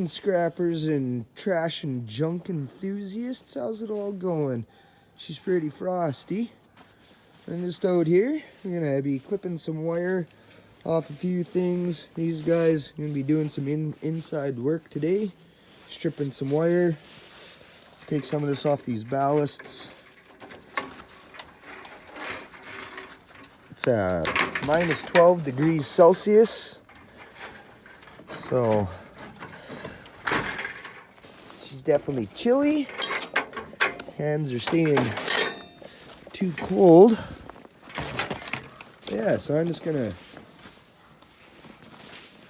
scrappers and trash and junk enthusiasts. How's it all going? She's pretty frosty. And just out here, I'm gonna be clipping some wire off a few things. These guys are gonna be doing some inside work today, stripping some wire. Take some of this off these ballasts. It's minus 12 degrees Celsius, so she's definitely chilly. Hands are staying too cold. Yeah, so I'm just gonna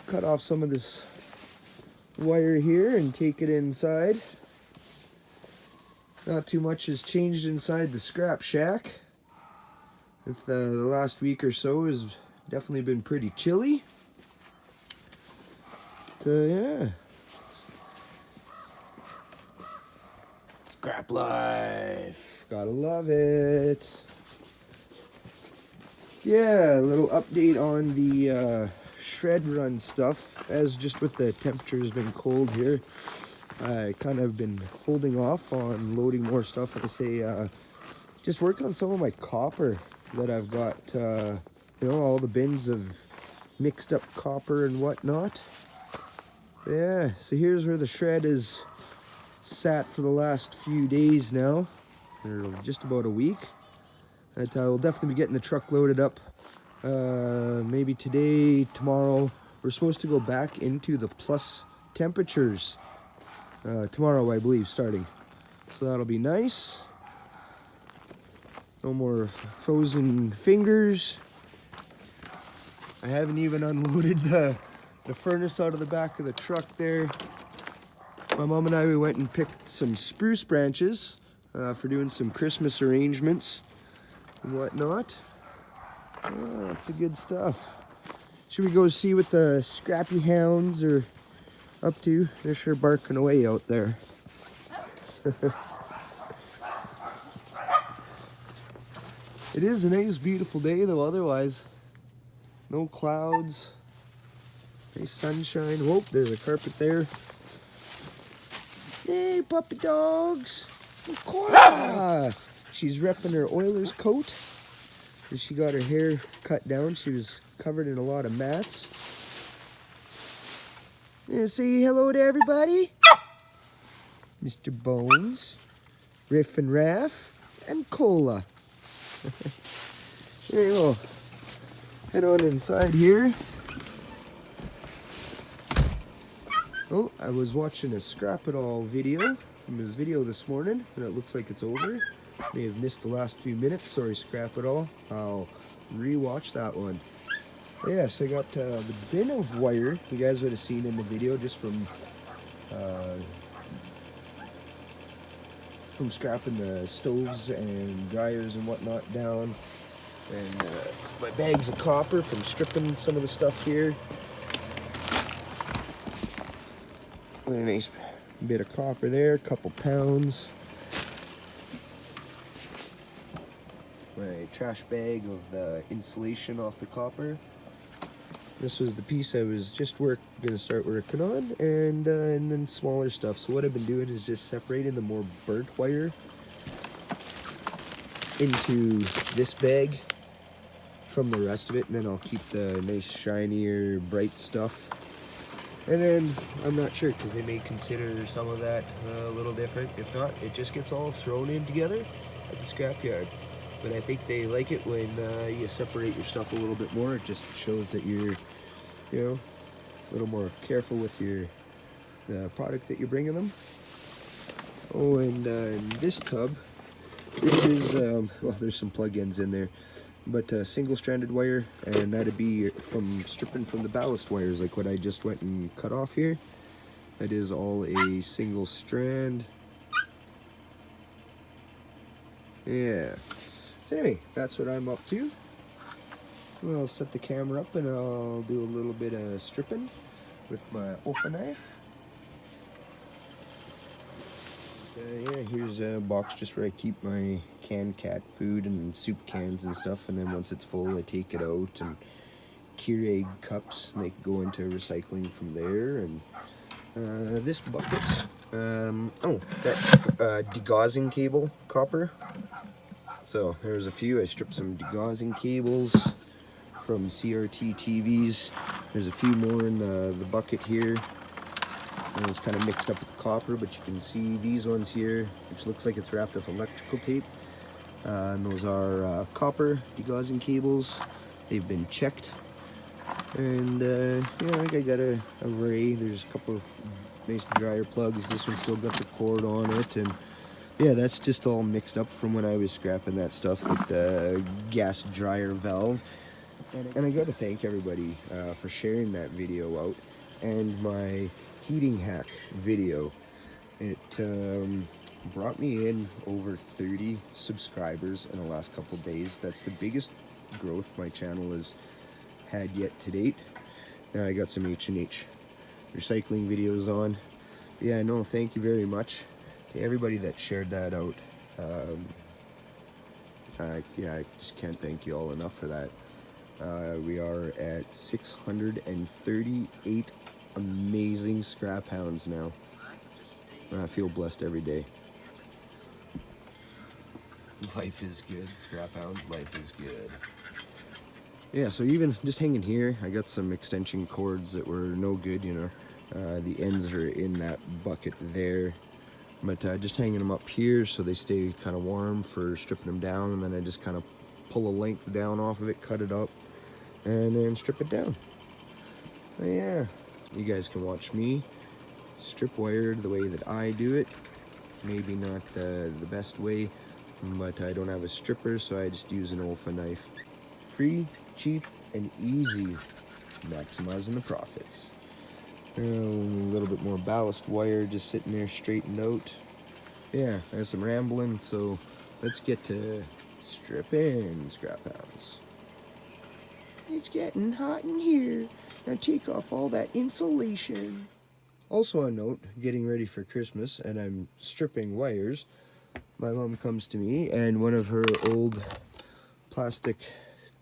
cut off some of this wire here and take it inside. Not too much has changed inside the scrap shack. The last week or so has definitely been pretty chilly. Yeah. Scrap life. Gotta love it. Yeah, a little update on the shred run stuff. As just with the temperatures been cold here, I kind of been holding off on loading more stuff. I say just work on some of my copper that I've got, you know, all the bins of mixed up copper and whatnot. Yeah, so here's where the shred is sat for the last few days now, or just about a week. That I will definitely be getting the truck loaded up maybe today, tomorrow. We're supposed to go back into the plus temperatures tomorrow, I believe, starting. So that'll be nice. No more frozen fingers. I haven't even unloaded the furnace out of the back of the truck there. My mom and I, we went and picked some spruce branches for doing some Christmas arrangements and whatnot. Oh, that's a good stuff. Should we go see what the scrappy hounds are up to? They're sure barking away out there. It is a nice, beautiful day, though, otherwise. No clouds. Nice sunshine. Whoop, there's a carpet there. Hey, puppy dogs. She's repping her Oilers coat. She got her hair cut down. She was covered in a lot of mats. Yeah, say hello to everybody. Mr. Bones, Riff and Raff, and Cola. There you go. Head on inside here. Oh, I was watching a Scrap It All video from his video this morning, and it looks like it's over. May have missed the last few minutes. Sorry, Scrap It All. I'll re-watch that one. Yeah, so I got the bin of wire you guys would have seen in the video, just from scrapping the stoves and dryers and whatnot down, and my bags of copper from stripping some of the stuff here. A nice bit of copper there, a couple pounds. My trash bag of the insulation off the copper. This was the piece I was just gonna start working on, and then smaller stuff. So what I've been doing is just separating the more burnt wire into this bag from the rest of it, and then I'll keep the nice shinier bright stuff. And then I'm not sure, because they may consider some of that a little different. If not, it just gets all thrown in together at the scrapyard. But I think they like it when you separate your stuff a little bit more. It just shows that you're, you know, a little more careful with the product that you're bringing them. Oh, and in this tub, this is, well, there's some plug-ins in there, but single-stranded wire, and that'd be from stripping from the ballast wires, like what I just went and cut off here. That is all a single strand. Yeah. So anyway, that's what I'm up to. I'll set the camera up and I'll do a little bit of stripping with my Ofa knife. Yeah, here's a box just where I keep my canned cat food and soup cans and stuff, and then once it's full I take it out, and Keurig cups, and they could go into recycling from there. And This bucket, oh, that's degaussing cable copper. So there's a few. I stripped some degaussing cables from CRT TVs. There's a few more in the bucket here. And it's kind of mixed up with copper, but you can see these ones here, which looks like it's wrapped with electrical tape. And those are copper degaussing cables. They've been checked. And yeah, I think I got a array. There's a couple of nice dryer plugs. This one's still got the cord on it. And yeah, that's just all mixed up from when I was scrapping that stuff with the gas dryer valve. And I got to thank everybody for sharing that video out. And my heating hack video. It brought me in over 30 subscribers in the last couple days. That's the biggest growth my channel has had yet to date. I got some H&H recycling videos on. Yeah, no, thank you very much to everybody that shared that out. Yeah, I just can't thank you all enough for that. We are at 638 amazing scrap hounds now. I feel blessed every day. Life is good, scrap hounds, life is good. Yeah, so even just hanging here, I got some extension cords that were no good, you know. The ends are in that bucket there. But just hanging them up here so they stay kind of warm for stripping them down, and then I just kind of pull a length down off of it, cut it up, and then strip it down. But yeah, you guys can watch me strip wire the way that I do it. Maybe not the best way, but I don't have a stripper, so I just use an Olfa knife. Free, cheap, and easy, maximizing the profits. A little bit more ballast wire just sitting there straightened out. Yeah, there's some rambling, so let's get to stripping scrap hounds. It's getting hot in here. Now take off all that insulation. Also a note, getting ready for Christmas, and I'm stripping wires. My mom comes to me, and one of her old plastic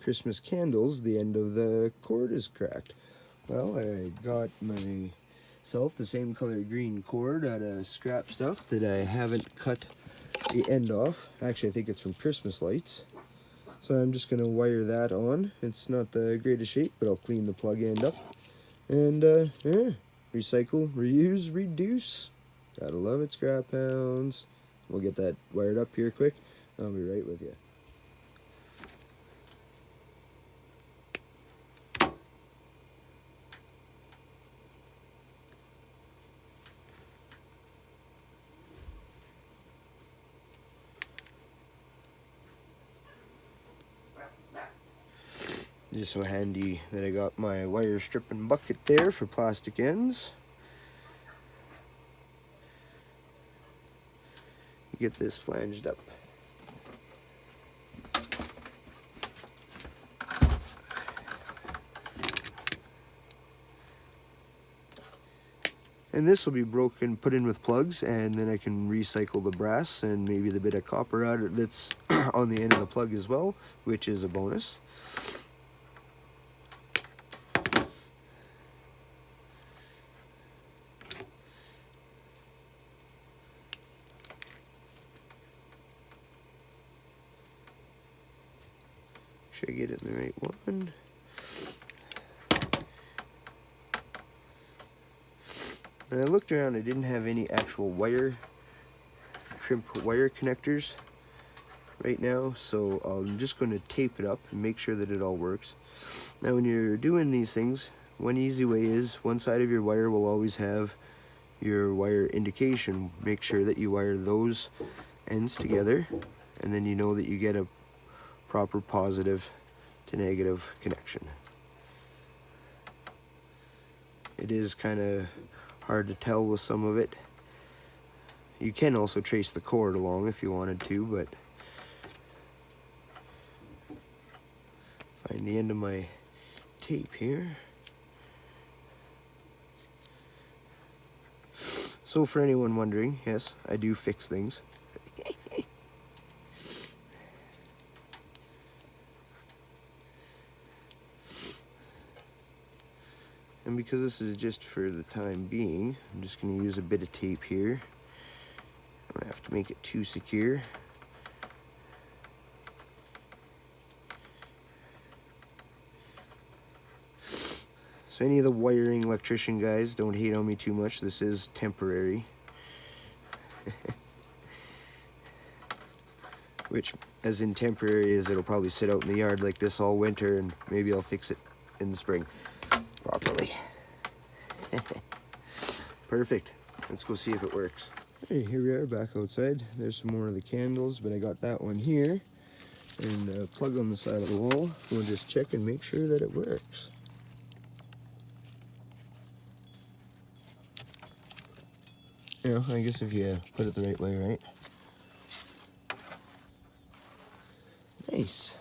Christmas candles, the end of the cord is cracked. Well, I got myself the same color green cord out of scrap stuff that I haven't cut the end off. Actually, I think it's from Christmas lights. So I'm just going to wire that on. It's not the greatest shape, but I'll clean the plug end up. And, yeah, recycle, reuse, reduce. Gotta love it, scrap hounds. We'll get that wired up here quick. I'll be right with you. Just so handy that I got my wire stripping bucket there for plastic ends. Get this flanged up. And this will be broken, put in with plugs, and then I can recycle the brass and maybe the bit of copper out that's on the end of the plug as well, which is a bonus. Should I get it in the right one? And I looked around, I didn't have any actual crimp wire connectors right now, so I'm just going to tape it up and make sure that it all works. Now when you're doing these things, one easy way is one side of your wire will always have your wire indication. Make sure that you wire those ends together, and then you know that you get a proper positive to negative connection. It is kind of hard to tell with some of it. You can also trace the cord along if you wanted to, but find the end of my tape here. So for anyone wondering, yes, I do fix things. And because this is just for the time being, I'm just going to use a bit of tape here. I don't have to make it too secure. So any of the wiring electrician guys, don't hate on me too much. This is temporary. Which, as in temporary, is it'll probably sit out in the yard like this all winter, and maybe I'll fix it in the spring properly. Perfect. Let's go see if it works. Hey, here we are back outside. There's some more of the candles, but I got that one here. And a plug on the side of the wall. We'll just check and make sure that it works. Yeah, I guess if you put it the right way, right? Nice.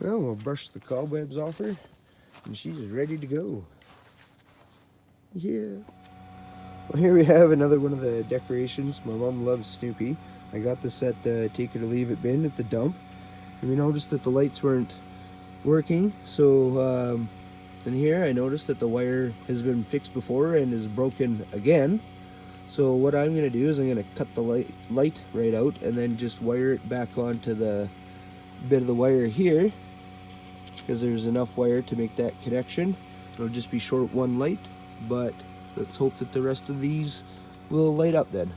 Well, we'll brush the cobwebs off her, and she's ready to go. Yeah. Well, here we have another one of the decorations. My mom loves Snoopy. I got this at the take it or leave it bin at the dump. And we noticed that the lights weren't working, so in here I noticed that the wire has been fixed before and is broken again. So what I'm going to do is I'm going to cut the light right out and then just wire it back onto the bit of the wire here, because there's enough wire to make that connection. It'll just be short one light, but let's hope that the rest of these will light up then.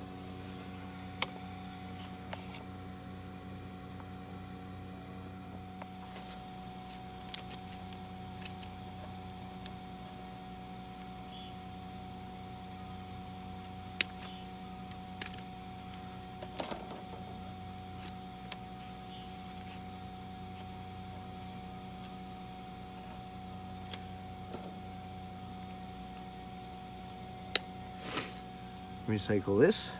Recycle this.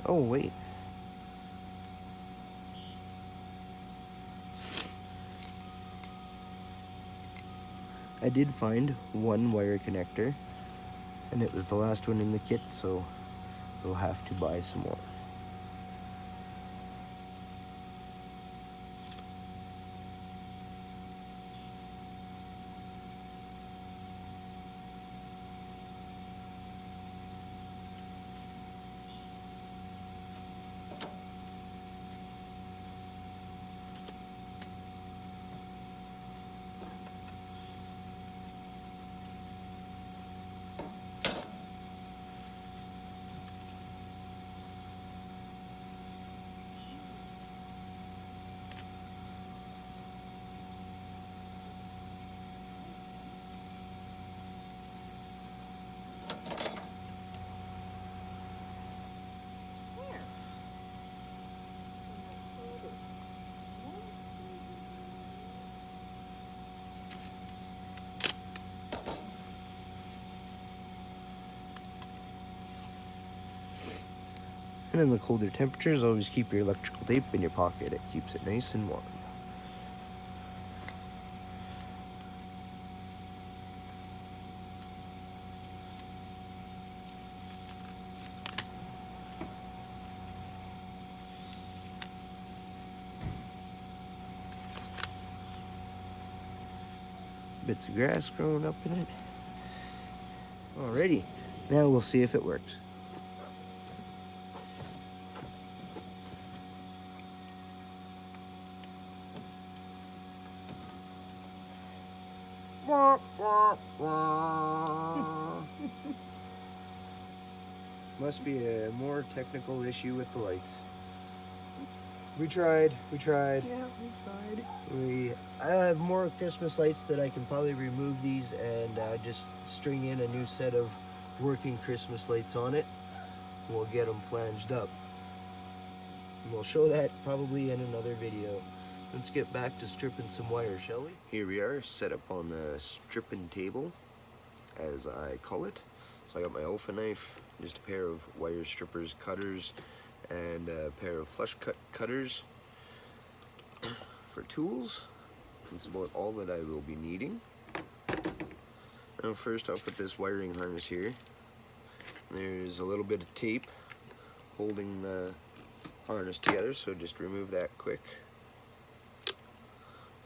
Oh, wait. I did find one wire connector, and it was the last one in the kit, so we'll have to buy some more. And in the colder temperatures, always keep your electrical tape in your pocket. It keeps it nice and warm. Bits of grass growing up in it. Alrighty, now we'll see if it works. Must be a more technical issue with the lights. We tried. Yeah, we tried. I have more Christmas lights that I can probably remove these and just string in a new set of working Christmas lights on it. We'll get them flanged up. And we'll show that probably in another video. Let's get back to stripping some wire, shall we? Here we are, set up on the stripping table, as I call it. So I got my Alpha knife, just a pair of wire strippers, cutters, and a pair of flush cut cutters for tools. That's about all that I will be needing. Now first off with this wiring harness here, there's a little bit of tape holding the harness together, so just remove that quick.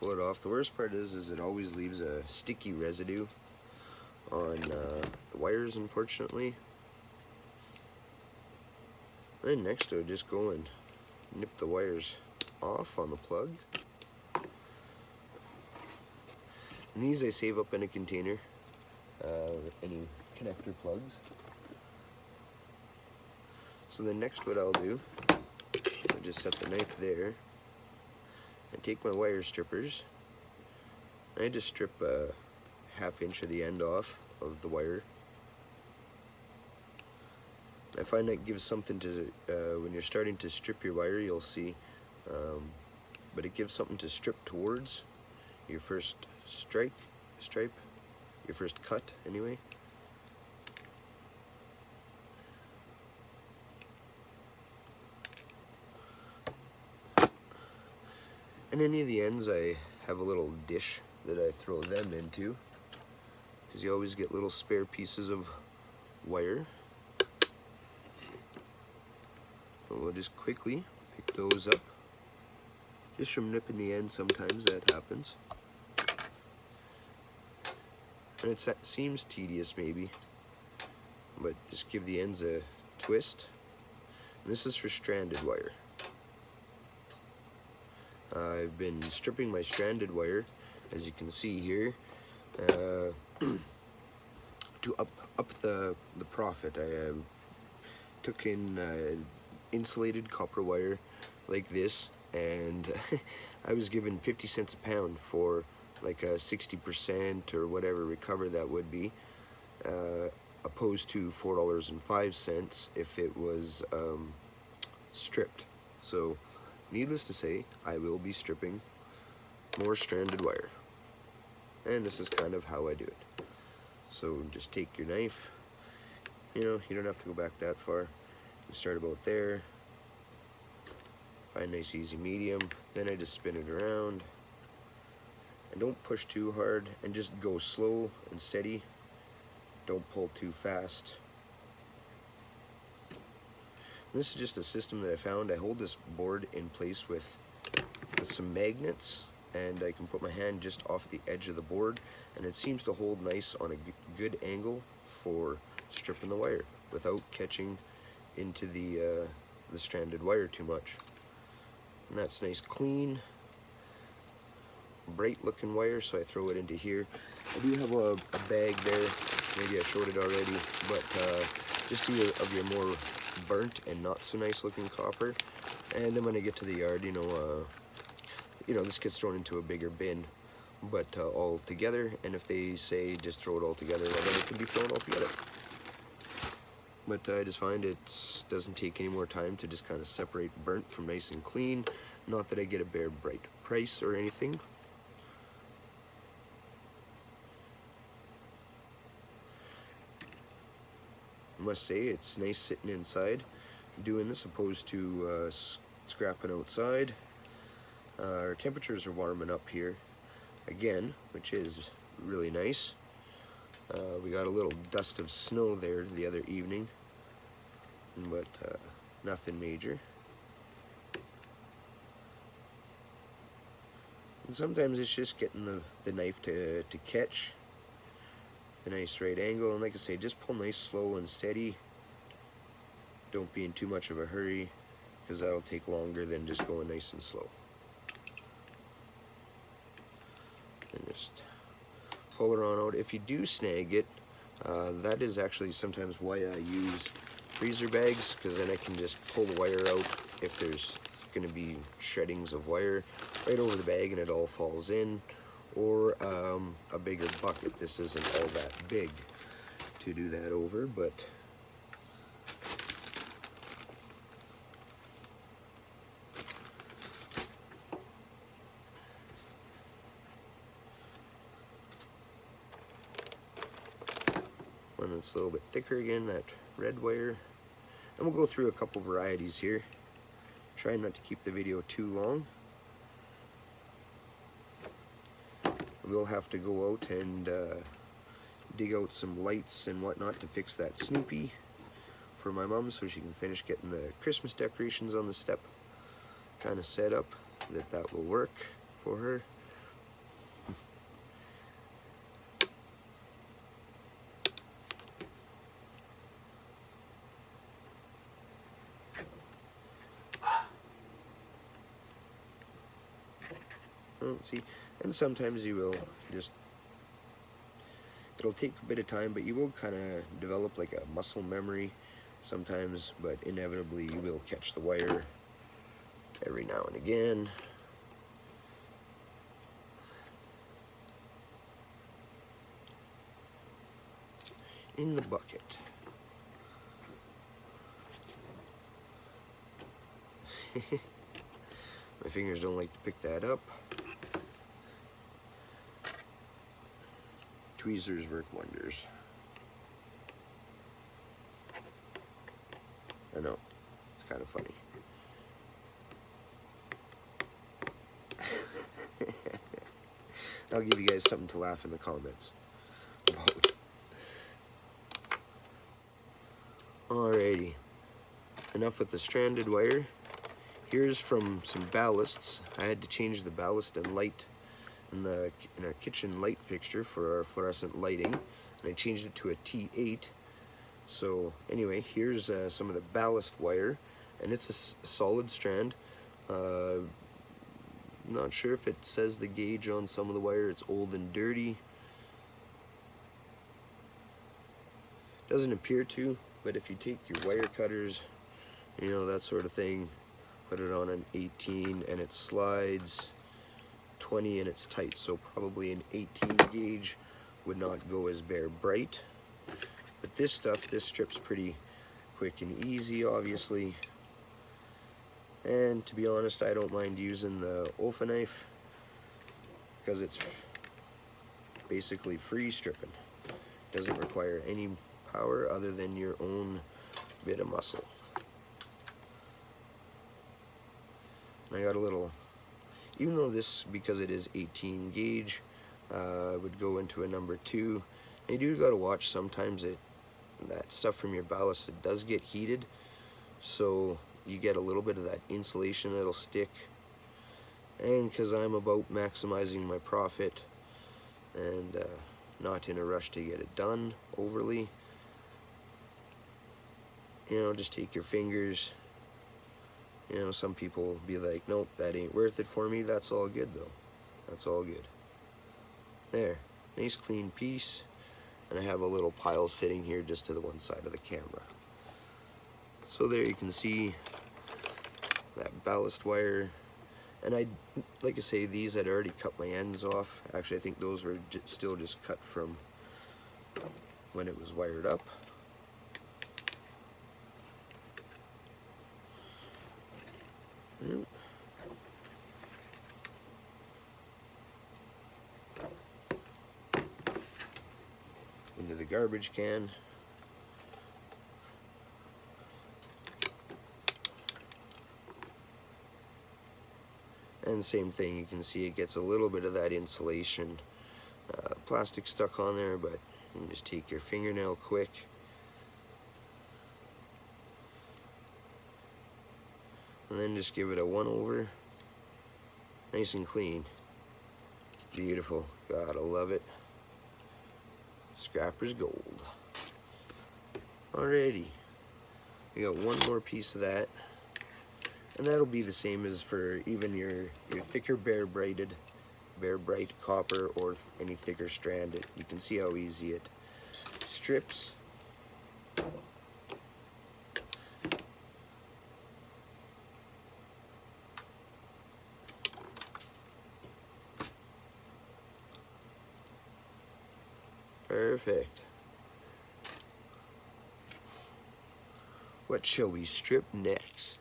Pull it off. The worst part is it always leaves a sticky residue on the wires, unfortunately. Then next to it, just go and nip the wires off on the plug. And these I save up in a container, any connector plugs. So then next what I'll do, I'll just set the knife there. I take my wire strippers. I just strip a ½ inch of the end off of the wire. I find that gives something to, when you're starting to strip your wire, you'll see, but it gives something to strip towards your first stripe, your first cut anyway. And any of the ends, I have a little dish that I throw them into, because you always get little spare pieces of wire. So we'll just quickly pick those up. Just from nipping the end, sometimes that happens. And it seems tedious maybe, but just give the ends a twist. And this is for stranded wire. I've been stripping my stranded wire, as you can see here, to up the profit. I took in insulated copper wire like this, and I was given 50 cents a pound for like a 60% or whatever recover that would be, opposed to $4.05 if it was stripped. So needless to say, I will be stripping more stranded wire, and this is kind of how I do it. So just take your knife, you don't have to go back that far. You start about there, find a nice easy medium, then I just spin it around, and don't push too hard, and just go slow and steady. Don't pull too fast. This is just a system that I found. I hold this board in place with some magnets, and I can put my hand just off the edge of the board, and it seems to hold nice on a good angle for stripping the wire without catching into the stranded wire too much. And that's nice, clean, bright looking wire, so I throw it into here. I do have a bag there, maybe I showed it already, but just of your more burnt and not so nice looking copper. And then when I get to the yard, this gets thrown into a bigger bin, but all together. And if they say just throw it all together, well, then it can be thrown all together. But I just find it doesn't take any more time to just kind of separate burnt from nice and clean. Not that I get a bare bright price or anything. I must say it's nice sitting inside doing this opposed to scrapping outside. Our temperatures are warming up here again, which is really nice. We got a little dust of snow there the other evening, but nothing major. And sometimes it's just getting the knife to catch a nice right angle, and like I say, just pull nice, slow and steady. Don't be in too much of a hurry, because that'll take longer than just going nice and slow. And just pull it on out. If you do snag it, that is actually sometimes why I use freezer bags, because then I can just pull the wire out if there's going to be shreddings of wire right over the bag and it all falls in. Or a bigger bucket. This isn't all that big to do that over, but when it's a little bit thicker again, that red wire. And we'll go through a couple varieties here. Try not to keep the video too long. We'll have to go out and dig out some lights and whatnot to fix that Snoopy for my mom so she can finish getting the Christmas decorations on the step kind of set up, that will work for her. Oh, see, and sometimes you will just, it'll take a bit of time, but you will kind of develop like a muscle memory sometimes, but inevitably you will catch the wire every now and again. In the bucket. My fingers don't like to pick that up. Tweezers work wonders. I know, it's kind of funny. I'll give you guys something to laugh in the comments about. Alrighty, enough with the stranded wire. Here's from some ballasts. I had to change the ballast and light in our kitchen light fixture for our fluorescent lighting, and I changed it to a T8. So anyway, here's some of the ballast wire, and it's a solid strand. Not sure if it says the gauge on some of the wire. It's old and dirty. Doesn't appear to, but if you take your wire cutters, you know, that sort of thing, put it on an 18 and it slides, 20 and it's tight, so probably an 18 gauge would not go as bare bright. But this stuff, this strips pretty quick and easy, obviously. And to be honest, I don't mind using the Olfa knife because it's basically free stripping. Doesn't require any power other than your own bit of muscle. And I got a little, even though this, because it is 18 gauge, would go into a number 2. And you do got to watch sometimes that stuff from your ballast, it does get heated, so you get a little bit of that insulation that'll stick. And because I'm about maximizing my profit and not in a rush to get it done overly, you know, just take your fingers. You know, some people will be like, nope, that ain't worth it for me. That's all good though. That's all good. There, nice clean piece. And I have a little pile sitting here just to the one side of the camera. So there you can see that ballast wire. And like I say, these I'd already cut my ends off. Actually, I think those were still just cut from when it was wired up. Into the garbage can. And same thing, you can see it gets a little bit of that insulation plastic stuck on there, but you can just take your fingernail quick. And then just give it a one over. Nice and clean. Beautiful. Gotta love it. Scrapper's gold. Alrighty. We got one more piece of that. And that'll be the same as for even your thicker bare bright copper or any thicker strand. You can see how easy it strips. Perfect. What shall we strip next?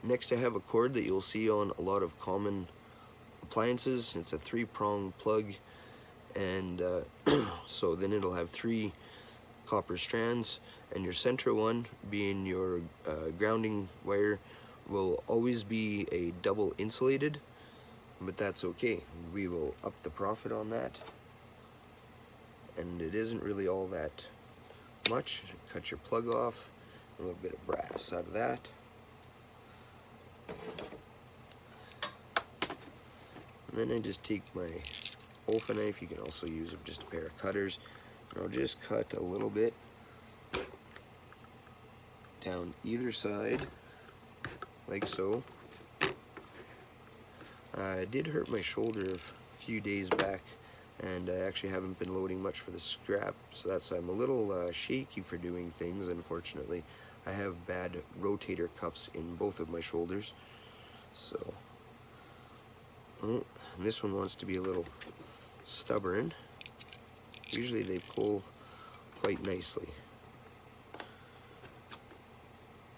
Next I have a cord that you'll see on a lot of common appliances. It's a 3-prong plug, and so then it'll have 3 copper strands, and your center one, being your grounding wire, will always be a double insulated, but that's okay. We will up the profit on that. and it isn't really all that much. Cut your plug off, a little bit of brass out of that. And then I just take my Olfa knife, you can also use just a pair of cutters, and I'll just cut a little bit down either side, like so. I did hurt my shoulder a few days back, and I actually haven't been loading much for the scrap, so that's I'm a little shaky for doing things, unfortunately. I have bad rotator cuffs in both of my shoulders, so and this one wants to be a little stubborn. Usually they pull quite nicely.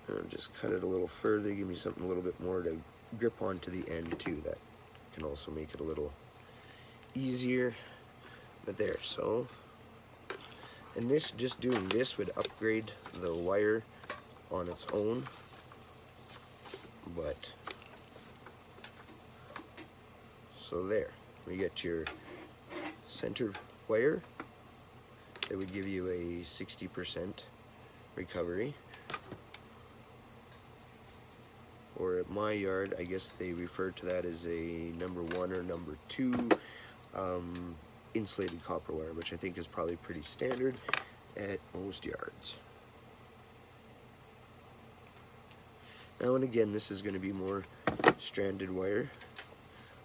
And I'll just cut it a little further, give me something a little bit more to grip onto the end too. That can also make it a little easier. But there, so. And this, just doing this would upgrade the wire on its own. But, so there, we get your center wire. It would give you a 60% recovery. Or at my yard, I guess they refer to that as a number 1 or number 2 insulated copper wire, which I think is probably pretty standard at most yards. Now and again, this is going to be more stranded wire,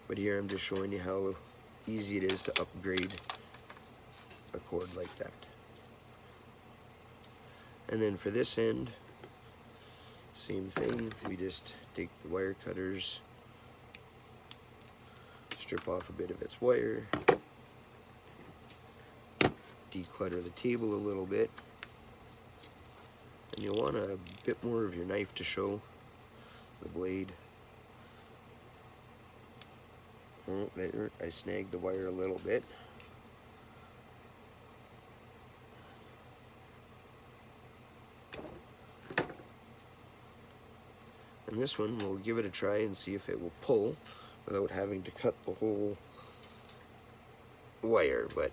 but here I'm just showing you how easy it is to upgrade a cord like that. And then for this end, same thing, we just take the wire cutters, strip off a bit of its wire, declutter the table a little bit, and you'll want a bit more of your knife to show the blade. Oh, there, I snagged the wire a little bit. And this one, we'll give it a try and see if it will pull without having to cut the whole wire, but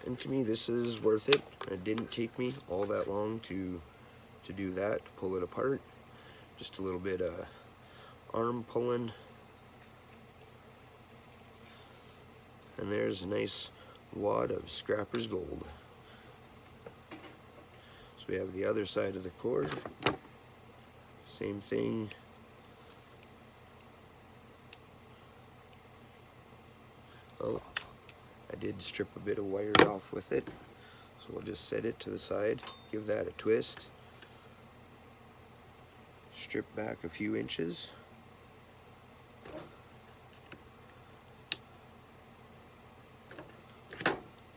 and to me this is worth it. It didn't take me all that long to do that, to pull it apart. Just a little bit arm pulling, and there's a nice wad of scrapper's gold. So we have the other side of the cord, same thing. Oh, I did strip a bit of wire off with it, so we'll just set it to the side, give that a twist, strip back a few inches.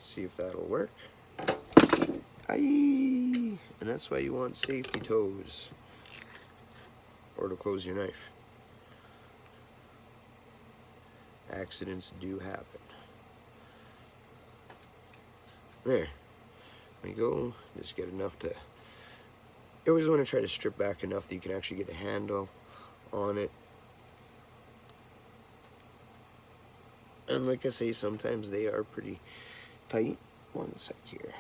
See if that'll work. Aye! And that's why you want safety toes, or to close your knife. Accidents do happen. There we go. Just get enough to, you always want to try to strip back enough that you can actually get a handle on it. And like I say, sometimes they are pretty tight. One sec here.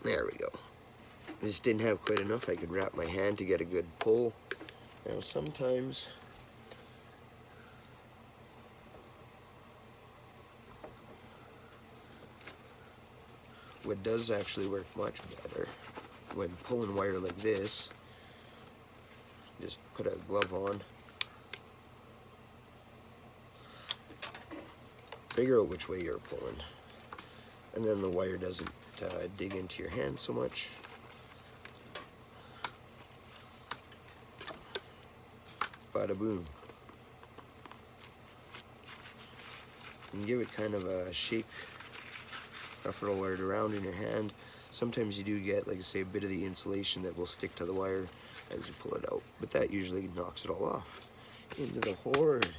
There we go. I just didn't have quite enough. I could wrap my hand to get a good pull. Now sometimes what does actually work much better when pulling wire like this, just put a glove on, figure out which way you're pulling, and then the wire doesn't dig into your hand so much. Bada boom. And give it kind of a shake, rough it all around in your hand. Sometimes you do get, like I say, a bit of the insulation that will stick to the wire as you pull it out, but that usually knocks it all off. Into the horde.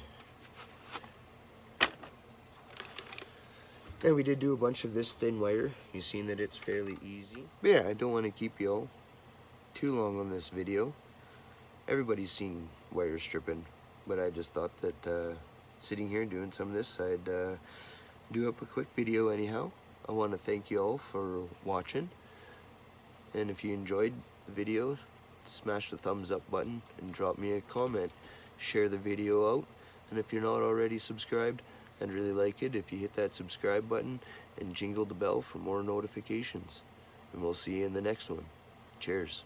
And we did do a bunch of this thin wire. You've seen that it's fairly easy. But yeah, I don't want to keep you all too long on this video. Everybody's seen wire stripping, but I just thought that sitting here doing some of this, I'd do up a quick video anyhow. I want to thank you all for watching, and if you enjoyed the video, smash the thumbs up button and drop me a comment. Share the video out, and if you're not already subscribed, I'd really like it if you hit that subscribe button and jingle the bell for more notifications. And we'll see you in the next one. Cheers.